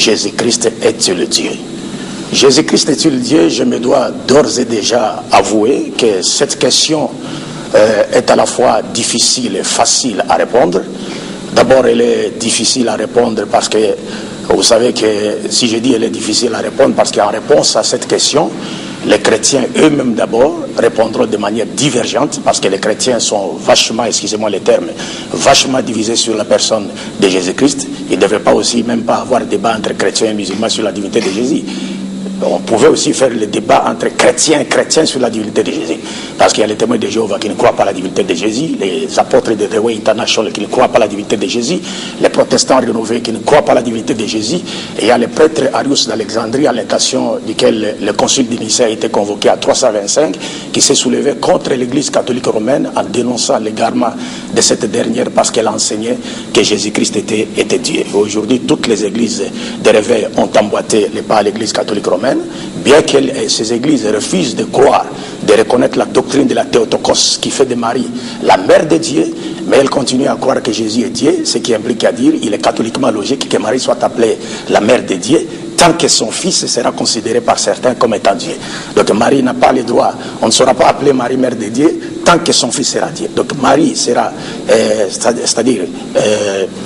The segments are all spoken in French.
Jésus-Christ est-il Dieu? Jésus-Christ est-il Dieu? Je me dois d'ores et déjà avouer que cette question est à la fois difficile et facile à répondre. D'abord, elle est difficile à répondre parce que, vous savez que si je dis elle est difficile à répondre, parce qu'en réponse à cette question, les chrétiens eux-mêmes d'abord répondront de manière divergente, parce que les chrétiens sont vachement, excusez-moi les termes, vachement divisés sur la personne de Jésus-Christ. Il ne devrait pas aussi même pas avoir débat entre chrétiens et musulmans sur la divinité de Jésus. On pouvait aussi faire le débat entre chrétiens et chrétiens sur la divinité de Jésus. Parce qu'il y a les témoins de Jéhovah qui ne croient pas à la divinité de Jésus, les apôtres de The Way International qui ne croient pas à la divinité de Jésus, les protestants rénovés qui ne croient pas à la divinité de Jésus, et il y a les prêtres Arius d'Alexandrie, à l'intention duquel le concile de Nicée a été convoqué à 325, qui s'est soulevé contre l'église catholique romaine en dénonçant l'égarement de cette dernière parce qu'elle enseignait que Jésus-Christ était Dieu. Aujourd'hui, toutes les églises de réveil ont emboîté les pas à l'église catholique romaine, bien que ces églises refusent de croire, de reconnaître la doctrine de la Théotokos qui fait de Marie la mère de Dieu, mais elles continuent à croire que Jésus est Dieu, ce qui implique à dire il est catholiquement logique que Marie soit appelée la mère de Dieu, tant que son fils sera considéré par certains comme étant Dieu. Donc Marie n'a pas le droit, on ne saura pas appeler Marie mère de Dieu tant que son fils sera Dieu. Donc Marie sera, c'est-à-dire,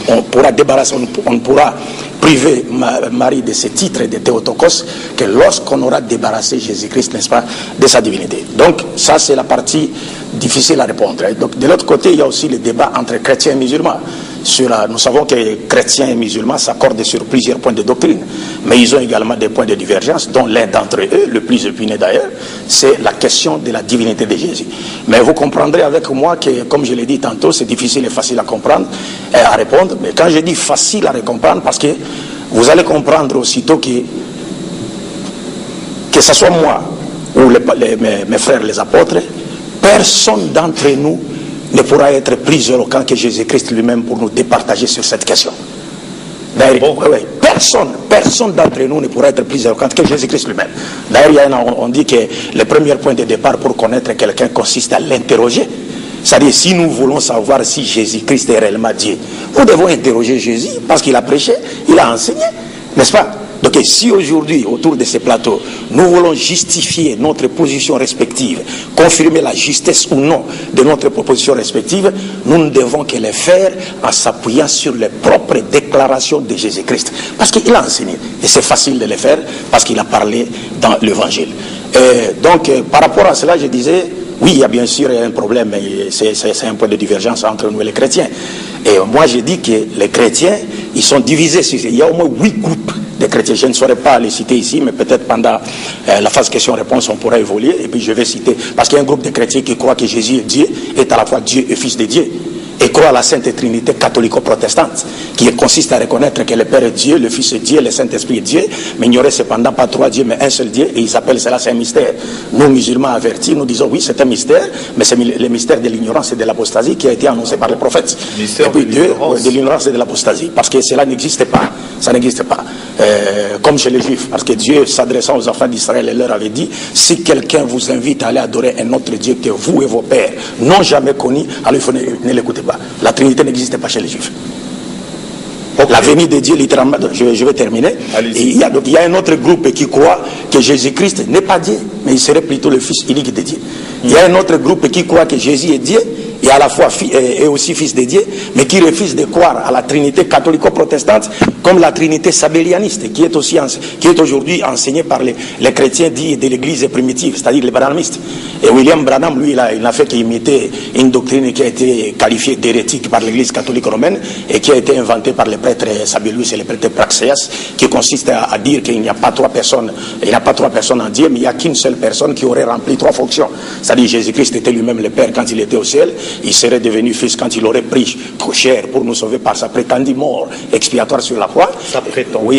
on pourra débarrasser, on ne pourra priver Marie de ses titres de Théotokos que lorsqu'on aura débarrassé Jésus-Christ, n'est-ce pas, de sa divinité. Donc ça c'est la partie difficile à répondre. Donc de l'autre côté, il y a aussi le débat entre chrétiens et musulmans. Nous savons que chrétiens et musulmans s'accordent sur plusieurs points de doctrine, mais ils ont également des points de divergence, dont l'un d'entre eux, le plus épineux d'ailleurs, c'est la question de la divinité de Jésus. Mais vous comprendrez avec moi que, comme je l'ai dit tantôt, c'est difficile et facile à comprendre et à répondre. Mais quand je dis facile à comprendre, parce que vous allez comprendre aussitôt que ce soit moi ou mes frères les apôtres, personne d'entre nous ne pourra être plus éloquent que Jésus-Christ lui-même pour nous départager sur cette question. D'ailleurs, personne d'entre nous ne pourra être plus éloquent que Jésus-Christ lui-même. D'ailleurs, on dit que le premier point de départ pour connaître quelqu'un consiste à l'interroger. C'est-à-dire, si nous voulons savoir si Jésus-Christ est réellement Dieu, nous devons interroger Jésus parce qu'il a prêché, il a enseigné, n'est-ce pas? Donc si aujourd'hui, autour de ces plateaux, nous voulons justifier notre position respective, confirmer la justesse ou non de notre proposition respective, nous ne devons que le faire en s'appuyant sur les propres déclarations de Jésus-Christ. Parce qu'il a enseigné. Et c'est facile de le faire parce qu'il a parlé dans l'évangile. Donc, par rapport à cela, je disais, oui, il y a bien sûr un problème, mais c'est un point de divergence entre nous et les chrétiens. Et moi, je dis que les chrétiens, ils sont divisés. Il y a au moins 8 groupes de chrétiens. Je ne saurais pas les citer ici, mais peut-être pendant la phase question-réponse, on pourra évoluer. Et puis je vais citer, parce qu'il y a un groupe de chrétiens qui croient que Jésus est Dieu, est à la fois Dieu et Fils de Dieu. Et croient à la Sainte Trinité catholico-protestante, qui consiste à reconnaître que le Père est Dieu, le Fils est Dieu, le Saint-Esprit est Dieu, mais il n'y aurait cependant pas 3 dieux, mais un seul Dieu, et ils appellent cela, c'est un mystère. Nous, musulmans avertis, nous disons oui, c'est un mystère, mais c'est le mystère de l'ignorance et de l'apostasie qui a été annoncé par les prophètes. Et puis de l'ignorance et de l'apostasie, parce que cela n'existe pas, ça n'existe pas. Comme chez les Juifs, parce que Dieu, s'adressant aux enfants d'Israël, leur avait dit, si quelqu'un vous invite à aller adorer un autre Dieu que vous et vos pères n'ont jamais connu, alors il faut ne l'écouter pas. La Trinité n'existe pas chez les Juifs. Okay. La venue de Dieu, littéralement, je vais terminer. Et il y a un autre groupe qui croit que Jésus-Christ n'est pas Dieu, mais il serait plutôt le Fils unique de Dieu. Il y a un autre groupe qui croit que Jésus est Dieu, et à la fois et aussi Fils de Dieu, mais qui refuse de croire à la Trinité catholico-protestante comme la Trinité sabélianiste, qui est aujourd'hui enseignée par les chrétiens dits de l'Église primitive, c'est-à-dire les branhamistes. Et William Branham, lui, il n'a fait qu'imiter une doctrine qui a été qualifiée d'hérétique par l'Église catholique romaine et qui a été inventée par les prêtres Sabellius et les prêtres Praxeas, qui consiste à dire qu'il n'y a pas 3 personnes, en Dieu, mais il n'y a qu'une seule personne qui aurait rempli 3 fonctions. C'est-à-dire Jésus-Christ était lui-même le Père quand il était au ciel, il serait devenu Fils quand il aurait pris chair pour nous sauver par sa prétendue mort expiatoire sur la croix.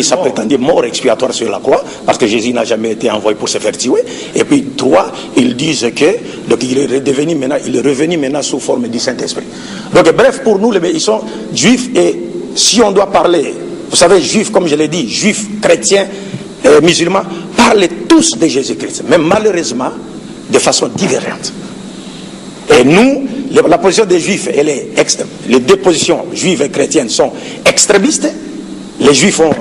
Sa prétendue mort expiatoire sur la croix, parce que Jésus n'a jamais été envoyé pour se faire tuer. Et puis 3, ils disent que donc il est revenu maintenant sous forme du Saint-Esprit. Donc bref, pour nous, ils sont juifs, et si on doit parler, vous savez, juifs, comme je l'ai dit, juifs, chrétiens, musulmans, parlent tous de Jésus-Christ, mais malheureusement de façon divergente. Et nous, la position des juifs, elle est extrême. Les 2 positions, juives et chrétiennes, sont extrémistes. Les juifs ont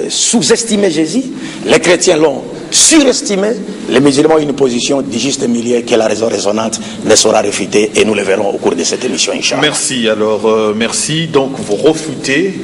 sous-estimé Jésus, les chrétiens l'ont surestimé, les musulmans ont une position du juste milieu que la raison raisonnante ne sera réfutée, et nous le verrons au cours de cette émission, Inch'Allah. Merci, alors merci. Donc vous refutez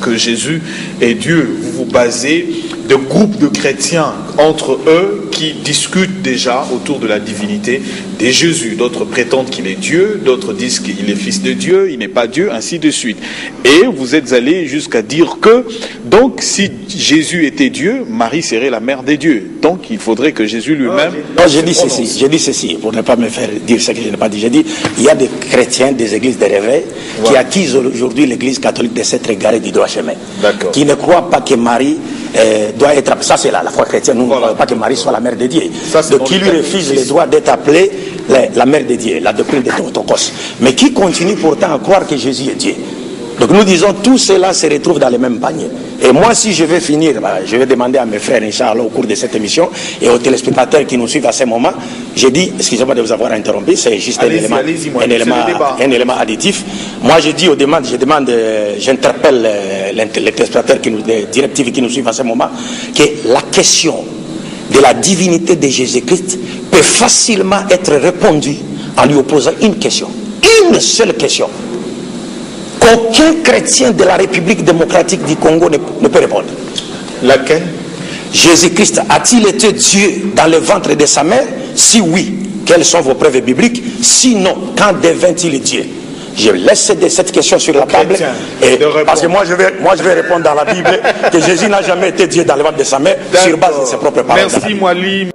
que Jésus est Dieu. Vous vous basez de groupes de chrétiens entre eux qui discutent déjà autour de la divinité de Jésus. D'autres prétendent qu'il est Dieu, d'autres disent qu'il est fils de Dieu, il n'est pas Dieu, ainsi de suite. Et vous êtes allés jusqu'à dire que, donc, si Jésus était Dieu, Marie serait la mère des dieux. Donc, il faudrait que Jésus lui-même... Non, j'ai dit ceci, pour ne pas me faire dire ce que je n'ai pas dit. J'ai dit, il y a des chrétiens des églises de réveil qui accusent aujourd'hui l'église catholique de s'être égarée du droit chemin. Qui ne croient pas que Marie doit être... Ça, c'est la foi chrétienne. Nous ne croyons pas que Marie soit la mère de Dieu. Donc, qui lui refuse le droit d'être appelée la mère de Dieu, la doctrine de Théotokos. Mais qui continue pourtant à croire que Jésus est Dieu. Donc nous disons, tout cela se retrouve dans le même panier. Et moi, si je vais finir, je vais demander à mes frères, Inch'Allah, au cours de cette émission, et aux téléspectateurs qui nous suivent à ce moment, j'ai dit, excusez-moi de vous avoir interrompu, c'est juste un élément additif. Moi, je demande, j'interpelle les téléspectateurs, les directives qui nous suivent à ce moment, que la question de la divinité de Jésus-Christ peut facilement être répondue en lui opposant une question. Une seule question. Qu'aucun chrétien de la République démocratique du Congo ne peut répondre. Laquelle? Jésus-Christ a-t-il été Dieu dans le ventre de sa mère? Si oui, quelles sont vos preuves bibliques? Sinon, quand devint-il Dieu? Je laisse cette question sur la table, parce que moi je vais répondre dans la Bible que Jésus n'a jamais été Dieu dans le ventre de sa mère sur base de ses propres paroles. Merci Mouali.